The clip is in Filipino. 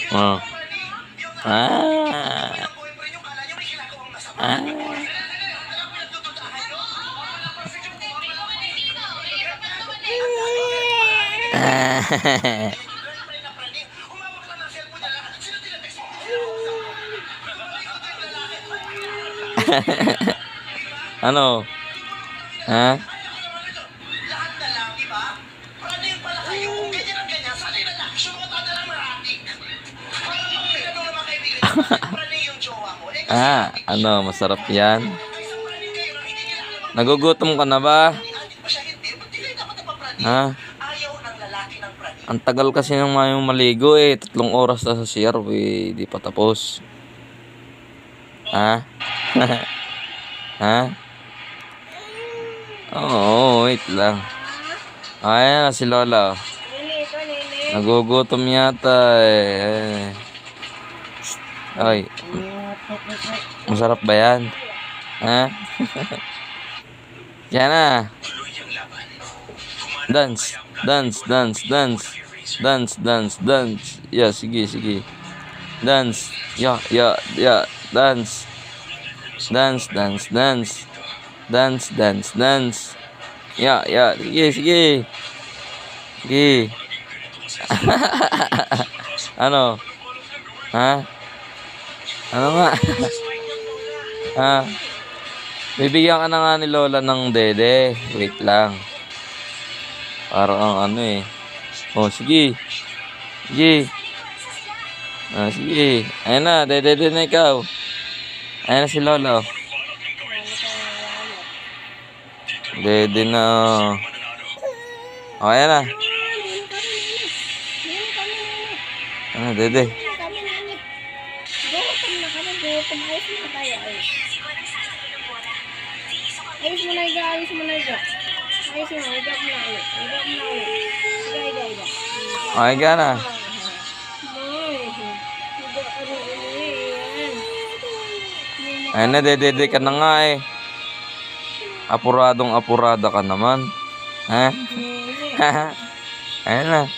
Oh. Ah. Ah. Ah. Ano? Ha? Ano, masarap yan? Nagugutom ka na ba? Ha? Ang tagal kasi ng mayong maligo eh. 3 oras na sa CR eh. Di pa tapos. Ha? Ha? Oo, wait lang. Ayan na si Lola. Nagugutom yata eh. Ay. Masarap ba yan? Ha? Yan na. Dance. Dance, dance, dance. Dance, dance, dance. Yeah, sige, sige. Dance. Yeah, yeah, yeah. Dance. Dance, dance, dance. Dance, dance, dance. Yeah, yeah. Sige, sige. Sige. Ano? Ha? Ano nga? Ha? Bibigyan ka na nga ni Lola ng dede. Wait lang. Parang ang ano eh. Oh, sige. Sige. Sige. Ayan na, dede na ikaw. Ayan na si Lola. Dede na. Oh, ayan na. Ano, dede. Ayos mo na higa, ayos mo na higa. Ayos mo, higa mo na ulit. Higa mo na ulit. Higa, higa, higa. Okay ka na. Higa ka na ulit. Ayan na, dede ka na nga eh. Apuradong apurada ka naman. Ha? Ayan na.